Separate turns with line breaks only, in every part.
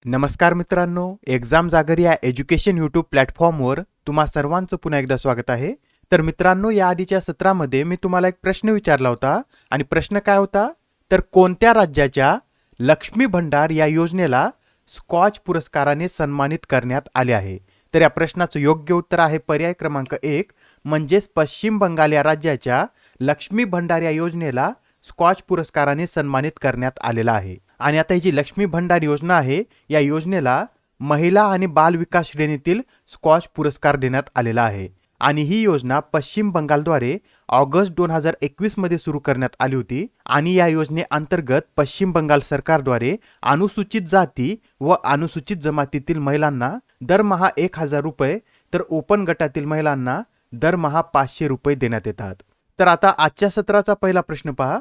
नमस्कार मित्रांनो, एक्झाम जागर या एज्युकेशन यूट्यूब प्लॅटफॉर्मवर तुम्हा सर्वांचं पुन्हा एकदा स्वागत आहे. तर मित्रांनो, या आधीच्या सत्रामध्ये मी तुम्हाला एक प्रश्न विचारला होता आणि प्रश्न काय होता? तर कोणत्या राज्याच्या लक्ष्मी भंडार या योजनेला स्कॉच पुरस्काराने सन्मानित करण्यात आले आहे? तर या प्रश्नाचं योग्य उत्तर आहे पर्याय क्रमांक 1 म्हणजेच पश्चिम बंगाल या राज्याच्या लक्ष्मी भंडार या योजनेला स्कॉच पुरस्काराने सन्मानित करण्यात आलेला आहे. आणि आता ही जी लक्ष्मी भंडार योजना आहे या योजनेला महिला आणि बाल विकास श्रेणीतील स्कॉच पुरस्कार देण्यात आलेला आहे. आणि ही योजना पश्चिम बंगालद्वारे ऑगस्ट 2021 मध्ये सुरू करण्यात आली होती. आणि या योजनेअंतर्गत पश्चिम बंगाल सरकारद्वारे अनुसूचित जाती व अनुसूचित जमातीतील महिलांना दरमहा 1,000 रुपये तर ओपन गटातील महिलांना दरमहा 500 रुपये देण्यात येतात. तर आता आजच्या सत्राचा पहिला प्रश्न पहा.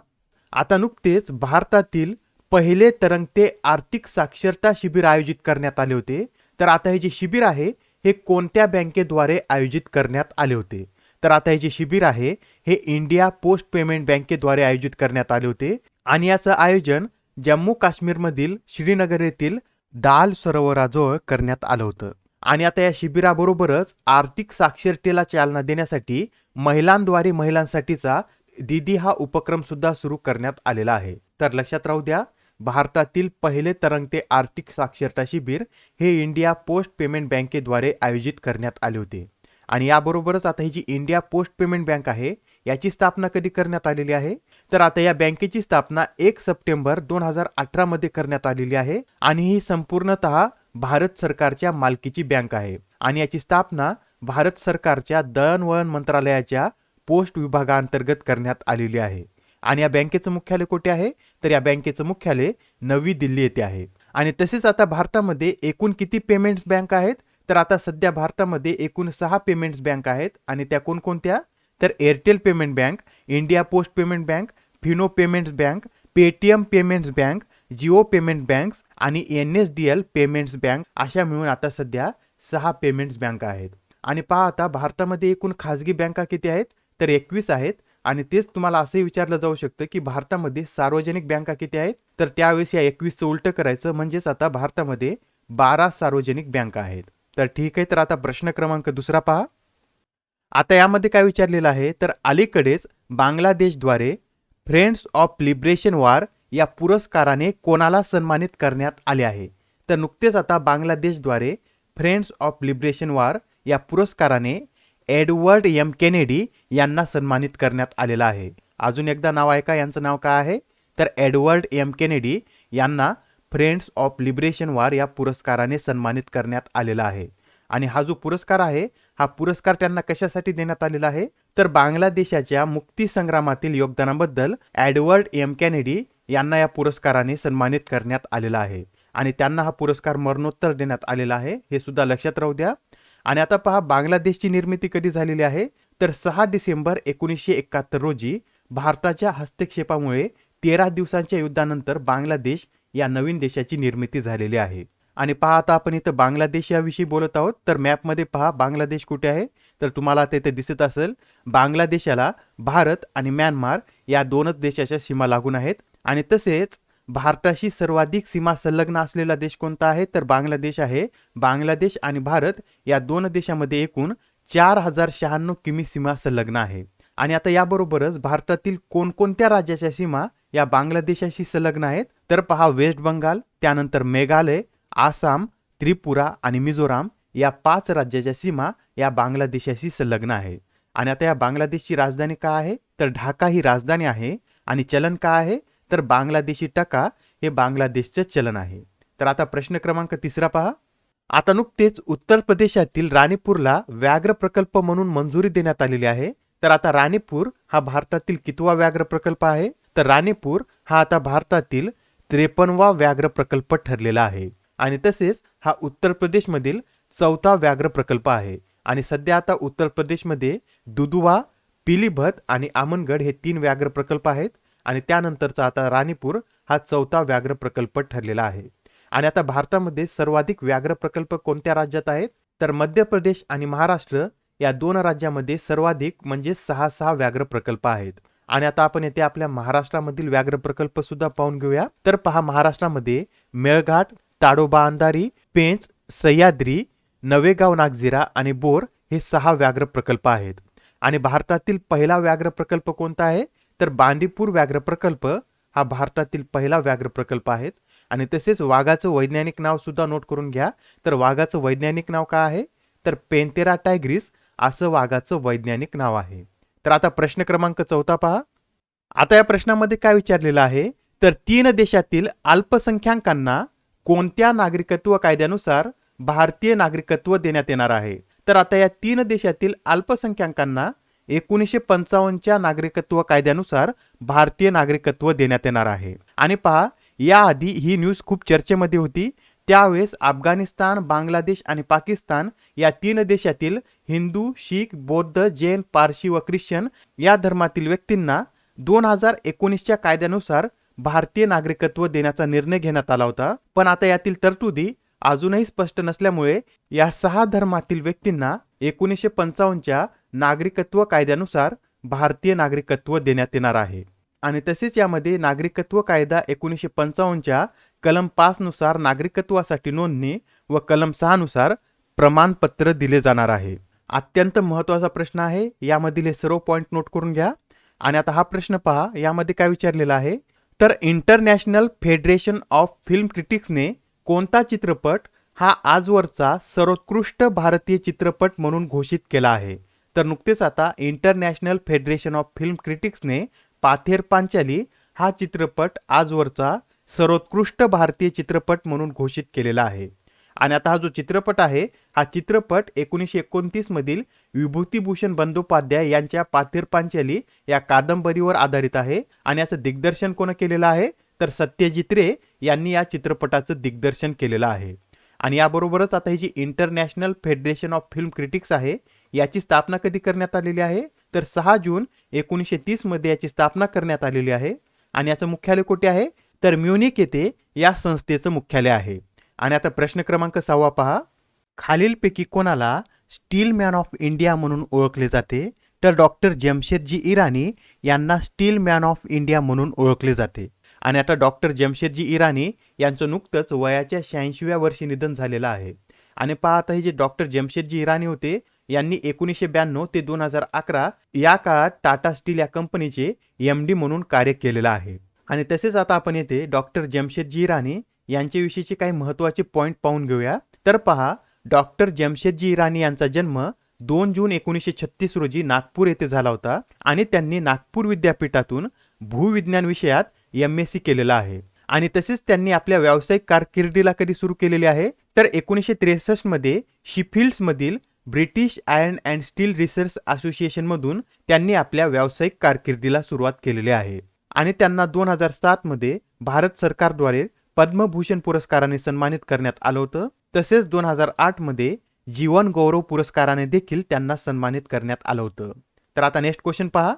आता नुकतेच भारतातील पहिले तरंगते आर्थिक साक्षरता शिबिर आयोजित करण्यात आले होते. तर आता हे जे शिबिर आहे हे कोणत्या बँकेद्वारे आयोजित करण्यात आले होते? तर आता हे जे शिबिर आहे हे इंडिया पोस्ट पेमेंट बँकेद्वारे आयोजित करण्यात आले होते. आणि याचं आयोजन जम्मू काश्मीरमधील श्रीनगर येथील दाल सरोवराजवळ करण्यात आलं होतं. आणि आता या शिबिराबरोबरच आर्थिक साक्षरतेला चालना देण्यासाठी महिलांद्वारे महिलांसाठीचा दीदी हा उपक्रम सुद्धा सुरू करण्यात आलेला आहे. तर लक्षात राहू द्या, भारतातील पहिले तरंगते आर्थिक साक्षरता शिबिर हे इंडिया पोस्ट पेमेंट बँकेद्वारे आयोजित करण्यात आले होते. आणि याबरोबरच आता ही जी इंडिया पोस्ट पेमेंट बँक आहे याची स्थापना कधी करण्यात आलेली आहे? तर आता या बँकेची स्थापना 1 सप्टेंबर 2018 मध्ये करण्यात आलेली आहे. आणि ही संपूर्णतः भारत सरकारच्या मालकीची बँक आहे. आणि याची स्थापना भारत सरकारच्या दळणवळण मंत्रालयाच्या पोस्ट विभागाअंतर्गत करण्यात आलेली आहे. आणि या बँकेचं मुख्यालय कुठे आहे? तर या बँकेचं मुख्यालय नवी दिल्ली येथे आहे. आणि तसेच आता भारतामध्ये एकूण किती पेमेंट्स बँक आहेत? तर आता सध्या भारतामध्ये एकूण 6 पेमेंट्स बँक आहेत. आणि त्या कोणकोणत्या? तर Airtel payment bank, India post payment bank, Fino payments bank, Paytm payments bank, Jio payment banks आणि NSDL पेमेंट्स बँक अशा मिळून आता सध्या 6 पेमेंट्स बँक आहेत. आणि पहा आता भारतामध्ये एकूण खाजगी बँका किती आहेत? तर 21 आहेत. आणि तेच तुम्हाला असंही विचारलं जाऊ शकतं की भारतामध्ये सार्वजनिक बँका किती आहेत? तर त्यावेळेस या 21चं उलटं करायचं, म्हणजेच आता भारतामध्ये 12 सार्वजनिक बँका आहेत. तर ठीक आहे, तर आता प्रश्न क्रमांक दुसरा पहा. आता यामध्ये काय विचारलेलं आहे? तर अलीकडेच बांगलादेशद्वारे फ्रेंड्स ऑफ लिबरेशन वॉर या पुरस्काराने कोणाला सन्मानित करण्यात आले आहे? तर नुकतेच आता बांगलादेशद्वारे फ्रेंड्स ऑफ लिबरेशन वॉर या पुरस्काराने एडवर्ड एम केनेडी यांना सन्मानित करण्यात आलेला आहे. अजून एकदा नाव ऐका, यांचं नाव काय आहे? तर एडवर्ड एम केनेडी यांना फ्रेंड्स ऑफ लिबरेशन वॉर या पुरस्काराने सन्मानित करण्यात आलेला आहे. आणि हा जो पुरस्कार आहे हा पुरस्कार त्यांना कशासाठी देण्यात आलेला आहे? तर बांगलादेशाच्या मुक्ती संग्रामातील योगदानाबद्दल एडवर्ड एम केनेडी यांना या पुरस्काराने सन्मानित करण्यात आलेला आहे. आणि त्यांना हा पुरस्कार मरणोत्तर देण्यात आलेला आहे, हे सुद्धा लक्षात राहू द्या. आणि आता पहा, बांगलादेशची निर्मिती कधी झालेली आहे? तर 6 डिसेंबर 1971 रोजी भारताच्या हस्तक्षेपामुळे 13 दिवसांच्या युद्धानंतर बांगलादेश या नवीन देशाची निर्मिती झालेली आहे. आणि पहा, आता आपण इथं बांगलादेश याविषयी बोलत आहोत. तर मॅपमध्ये पहा बांगलादेश कुठे आहे? तर तुम्हाला आता इथे दिसत असेल, बांगलादेशाला भारत आणि म्यानमार या दोनच देशाच्या सीमा लागून आहेत. आणि तसेच भारताशी सर्वाधिक सीमा संलग्न असलेला देश कोणता आहे? तर बांगलादेश आहे. बांगलादेश आणि भारत या दोन देशामध्ये एकूण 4096 किमी सीमा संलग्न आहे. आणि आता याबरोबरच भारतातील कोणकोणत्या राज्याच्या सीमा या बांगलादेशाशी संलग्न आहेत? तर पहा, वेस्ट बंगाल, त्यानंतर मेघालय, आसाम, त्रिपुरा आणि मिझोराम या 5 राज्याच्या सीमा या बांगलादेशाशी संलग्न आहे. आणि आता या बांगलादेशची राजधानी काय आहे? तर ढाका ही राजधानी आहे. आणि चलन काय आहे? तर बांगलादेशी टका हे बांगलादेशचं चलन आहे. तर आता प्रश्न क्रमांक 3 पहा. आता नुकतेच उत्तर प्रदेशातील राणीपूरला व्याघ्र प्रकल्प म्हणून मंजुरी देण्यात आलेली आहे. तर आता राणीपूर हा भारतातील कितवा व्याघ्र प्रकल्प आहे? तर राणीपूर हा आता भारतातील 53वा व्याघ्र प्रकल्प ठरलेला आहे. आणि तसेच हा उत्तर प्रदेशमधील 4था व्याघ्र प्रकल्प आहे. आणि सध्या आता उत्तर प्रदेशमध्ये दुधवा, पिलीभत आणि आमनगड हे 3 व्याघ्र प्रकल्प आहेत. आणि त्यानंतरचा आता राणीपूर हा 4था व्याघ्र प्रकल्प ठरलेला आहे. आणि आता भारतामध्ये सर्वाधिक व्याघ्र प्रकल्प कोणत्या राज्यात आहेत? तर मध्य प्रदेश आणि महाराष्ट्र या 2 राज्यामध्ये सर्वाधिक म्हणजे 6 व्याघ्र प्रकल्प आहेत. आणि आता आपण येथे आपल्या महाराष्ट्रामधील व्याघ्र प्रकल्प सुद्धा पाहून घेऊया. तर पहा, महाराष्ट्रामध्ये मेळघाट, ताडोबा अंधारी, पेंच, सह्याद्री, नवेगाव नागझिरा आणि बोर हे 6 व्याघ्र प्रकल्प आहेत. आणि भारतातील पहिला व्याघ्र प्रकल्प कोणता आहे? तर बांदीपूर व्याघ्र प्रकल्प हा भारतातील पहिला व्याघ्र प्रकल्प आहे. आणि तसेच वाघाचं वैज्ञानिक नाव सुद्धा नोट करून घ्या. तर वाघाचं वैज्ञानिक नाव काय आहे? तर पेंथेरा टायग्रिस असं वाघाचं वैज्ञानिक नाव आहे. तर आता प्रश्न क्रमांक 14 पहा. आता या प्रश्नामध्ये काय विचारलेलं आहे? तर 3 देशातील अल्पसंख्याकांना कोणत्या नागरिकत्व कायद्यानुसार भारतीय नागरिकत्व देण्यात येणार आहे? तर आता या 3 देशातील अल्पसंख्याकांना 1955च्या नागरिकत्व कायद्यानुसार भारतीय नागरिकत्व देण्यात येणार आहे. आणि पहा, याआधी ही न्यूज खूप चर्चेमध्ये होती. त्यावेळेस अफगाणिस्तान, बांगलादेश आणि पाकिस्तान या 3 देशातील हिंदू, शीख, बौद्ध, जैन, पारशी व ख्रिश्चन या धर्मातील व्यक्तींना 2019च्या कायद्यानुसार भारतीय नागरिकत्व देण्याचा निर्णय घेण्यात आला होता. पण आता यातील तरतुदी अजूनही स्पष्ट नसल्यामुळे या 6 धर्मातील व्यक्तींना 1955च्या नागरिकत्व कायद्यानुसार भारतीय नागरिकत्व देण्यात येणार आहे. आणि तसेच यामध्ये नागरिकत्व कायदा 1955च्या कलम 5 नुसार नागरिकत्वासाठी नोंदणी व कलम 6 नुसार प्रमाणपत्र दिले जाणार आहे. अत्यंत महत्त्वाचा प्रश्न आहे. यामधील हे सर्व पॉइंट नोट करून घ्या. आणि आता हा प्रश्न पहा, यामध्ये काय विचारलेला आहे? तर इंटरनॅशनल फेडरेशन ऑफ फिल्म क्रिटिक्सने कोणता चित्रपट हा आजवरचा सर्वोत्कृष्ट भारतीय चित्रपट म्हणून घोषित केला आहे? तर नुकतेच आता इंटरनॅशनल फेडरेशन ऑफ फिल्म क्रिटिक्सने पाथेर पांचाली हा चित्रपट आजवरचा सर्वोत्कृष्ट भारतीय चित्रपट म्हणून घोषित केलेला आहे. आणि आता हा जो चित्रपट आहे, हा चित्रपट 1929 मधील विभूतिभूषण बंदोपाध्याय यांच्या पाथेर पांचाली या कादंबरीवर आधारित आहे. आणि याचं दिग्दर्शन कोण केलेलं आहे? तर सत्यजित रे यांनी या चित्रपटाचं दिग्दर्शन केलेलं आहे. आणि याबरोबरच आता ही जी international federation of film critics आहे, याची स्थापना कधी करण्यात आलेली आहे? तर 6 जून 1930 मध्ये याची स्थापना करण्यात आलेली आहे. आणि याचं मुख्यालय कुठे आहे? तर म्युनिक येथे या संस्थेचं मुख्यालय आहे. आणि आता प्रश्न क्रमांक 6 पहा. खालीलपैकी कोणाला स्टील मॅन ऑफ इंडिया म्हणून ओळखले जाते? तर डॉक्टर जमशेदजी इराणी यांना स्टील मॅन ऑफ इंडिया म्हणून ओळखले जाते. आणि आता डॉक्टर जमशेदजी इराणी यांचं नुकतंच वयाच्या 86व्या वर्षी निधन झालेलं आहे. आणि पहा, आता हे जे डॉक्टर जमशेदजी इराणी होते, यांनी 1992 ते 2011 या काळात टाटा स्टील या कंपनीचे MD म्हणून कार्य केलेलं आहे. आणि तसेच आता आपण येथे डॉक्टर जमशेदजी इराणी यांच्याविषयीचे काही महत्त्वाचे पॉइंट पाहून घेऊया. तर पहा, डॉक्टर जमशेदजी इराणी यांचा जन्म 2 जून 1936 रोजी नागपूर येथे झाला होता. आणि त्यांनी नागपूर विद्यापीठातून भूविज्ञान विषयात MSc केलेला आहे. आणि तसेच त्यांनी आपल्या व्यावसायिक कारकिर्दीला कधी सुरू केलेली आहे? तर 1963 मध्ये शिफिल्ड्स मधील British iron and still research association मधून त्यांनी आपल्या व्यावसायिक कारकिर्दीला सुरुवात केलेली आहे. आणि त्यांना 2007 मध्ये भारत सरकारद्वारे पद्मभूषण पुरस्काराने सन्मानित करण्यात आलं होतं. तसेच 2008 मध्ये जीवन गौरव पुरस्काराने देखील त्यांना सन्मानित करण्यात आलं होतं. तर आता नेक्स्ट क्वेश्चन पहा.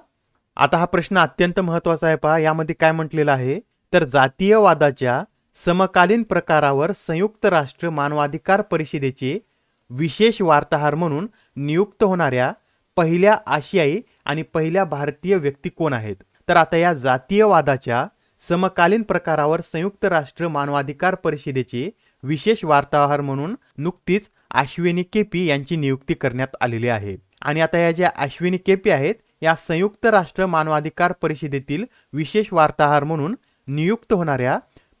आता हा प्रश्न अत्यंत महत्त्वाचा आहे. पहा, यामध्ये काय म्हटलेलं आहे? तर जातीयवादाच्या समकालीन प्रकारावर संयुक्त राष्ट्र मानवाधिकार परिषदेचे विशेष वार्ताहर म्हणून नियुक्त होणाऱ्या पहिल्या आशियाई आणि पहिल्या भारतीय व्यक्ती कोण आहेत? तर आता या जातीयवादाच्या समकालीन प्रकारावर संयुक्त राष्ट्र मानवाधिकार परिषदेचे विशेष वार्ताहर म्हणून नुकतीच अश्विनी केपी यांची नियुक्ती करण्यात आलेली आहे. आणि आता या ज्या अश्विनी केपी आहेत, या संयुक्त राष्ट्र मानवाधिकार परिषदेतील विशेष वार्ताहर म्हणून नियुक्त होणाऱ्या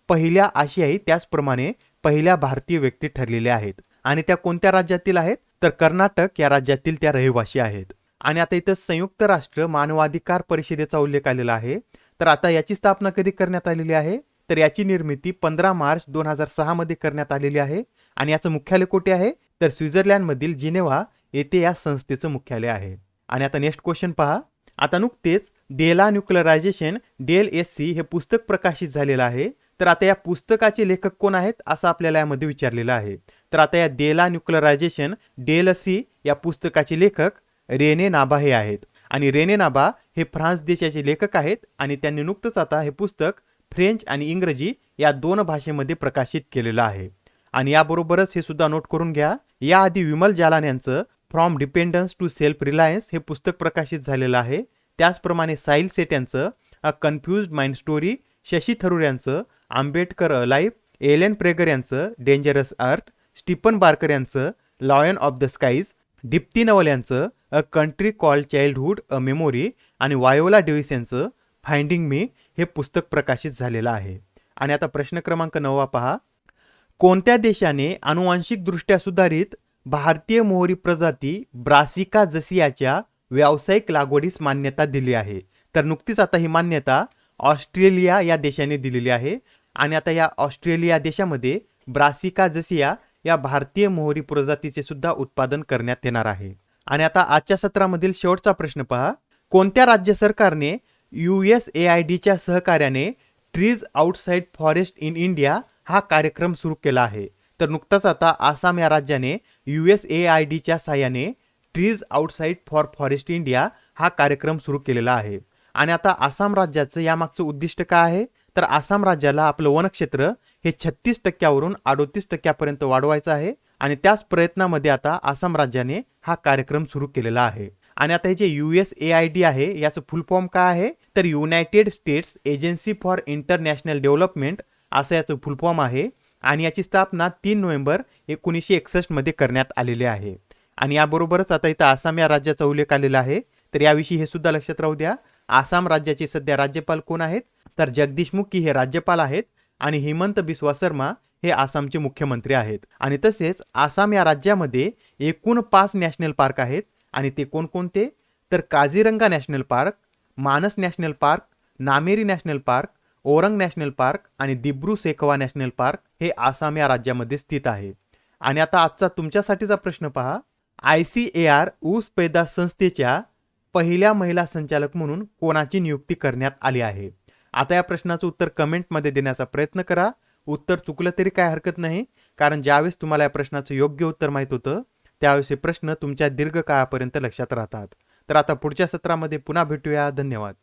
पहिल्या आशियाई त्याचप्रमाणे पहिल्या भारतीय व्यक्ती ठरलेल्या आहेत. आणि त्या कोणत्या राज्यातील आहेत? तर कर्नाटक या राज्यातील त्या रहिवासी आहेत. आणि आता इथं संयुक्त राष्ट्र मानवाधिकार परिषदेचा उल्लेख आलेला आहे. तर आता याची स्थापना कधी करण्यात आलेली आहे? तर याची निर्मिती 15 मार्च 2006 मध्ये करण्यात आलेली आहे. आणि याचं मुख्यालय कुठे आहे? तर स्वित्झर्लंडमधील जिनेव्हा येथे या संस्थेचं मुख्यालय आहे. आणि आता नेक्स्ट क्वेश्चन पहा. आता नुकतेच डेला न्यूक्लिअरायझेशन DLSC हे पुस्तक प्रकाशित झालेलं आहे. तर आता या पुस्तकाचे लेखक कोण आहेत असं आपल्याला यामध्ये विचारलेलं आहे. तर आता या डेला न्यूक्लिअरायझेशन DLC या पुस्तकाचे लेखक रेने नाभा हे आहेत. आणि रेने नाभा हे फ्रान्स देशाचे लेखक आहेत. आणि त्यांनी नुकतंच आता हे पुस्तक फ्रेंच आणि इंग्रजी या 2 भाषेमध्ये प्रकाशित केलेलं आहे. आणि याबरोबरच हे सुद्धा नोट करून घ्या, याआधी विमल जालान यांचं from dependence to self reliance हे पुस्तक प्रकाशित झालेलं आहे. त्याचप्रमाणे साहिल सेठ यांचं a confused mind story, Shashi Tharoor यांचं आंबेडकर लाईफ एलेन प्रेगर यांचं डेंजरस अर्थ, स्टीफन बार्कर यांचं lion of the skies, Deepti Naval यांचं a country called childhood a memory आणि वायोला डेव्हिस यांचं फाइंडिंग मी हे पुस्तक प्रकाशित झालेलं आहे. आणि आता प्रश्न क्रमांक 9 पहा. कोणत्या देशाने आनुवांशिकदृष्ट्या सुधारित भारतीय मोहरी प्रजाती ब्रासिका जसियाच्या व्यावसायिक लागवडीस मान्यता दिली आहे? तर नुकतीच आता ही मान्यता ऑस्ट्रेलिया या देशाने दिलेली आहे. आणि आता या ऑस्ट्रेलिया देशामध्ये ब्रासिका जसिया या भारतीय मोहरी प्रजातीचे सुद्धा उत्पादन करण्यात येणार आहे. आणि आता आजच्या सत्रामधील शेवटचा प्रश्न पहा. कोणत्या राज्य सरकारने USAIDच्या सहकार्याने trees outside forest in India हा कार्यक्रम सुरू केला आहे? तर नुकताच आता आसाम या राज्याने USAIDच्या साहाय्याने trees outside for forest India हा कार्यक्रम सुरू केलेला आहे. आणि आता आसाम राज्याचं यामागचं उद्दिष्ट काय आहे? तर आसाम राज्याला आपलं वनक्षेत्र हे 36% 38% वाढवायचं आहे. आणि त्याच प्रयत्नामध्ये आता आसाम राज्याने हा कार्यक्रम सुरू केलेला आहे. आणि आता हे जे USAID आहे याचं फुल फॉर्म काय आहे? तर United states agency for international development असं याचं फुल फॉर्म आहे. आणि याची स्थापना 3 नोव्हेंबर 1961 मध्ये करण्यात आलेली आहे. आणि याबरोबरच आता इथं आसाम या राज्याचा उल्लेख आलेला आहे. तर याविषयी हे सुद्धा लक्षात राहू द्या. आसाम राज्याचे सध्या राज्यपाल कोण आहेत? तर जगदीश मुखी हे राज्यपाल आहेत आणि हेमंत बिस्वा शर्मा हे आसामचे मुख्यमंत्री आहेत. आणि तसेच आसाम या राज्यामध्ये एकूण 5 नॅशनल पार्क आहेत. आणि ते कोणकोणते? तर काझीरंगा नॅशनल पार्क, मानस national park, Nameri national park, orang national park आणि दिब्रू सेखवा नॅशनल पार्क हे आसाम या राज्यामध्ये स्थित आहे. आणि आता आजचा तुमच्यासाठीचा प्रश्न पहा. ICAR ऊस पैदास संस्थेच्या पहिल्या महिला संचालक म्हणून कोणाची नियुक्ती करण्यात आली आहे? आता या प्रश्नाचं उत्तर कमेंटमध्ये देण्याचा प्रयत्न करा. उत्तर चुकलं तरी काय हरकत नाही, कारण ज्यावेळेस तुम्हाला या प्रश्नाचं योग्य उत्तर माहीत होतं त्यावेळेस हे प्रश्न तुमच्या दीर्घकाळापर्यंत लक्षात राहतात. तर आता पुढच्या सत्रामध्ये पुन्हा भेटूया. धन्यवाद.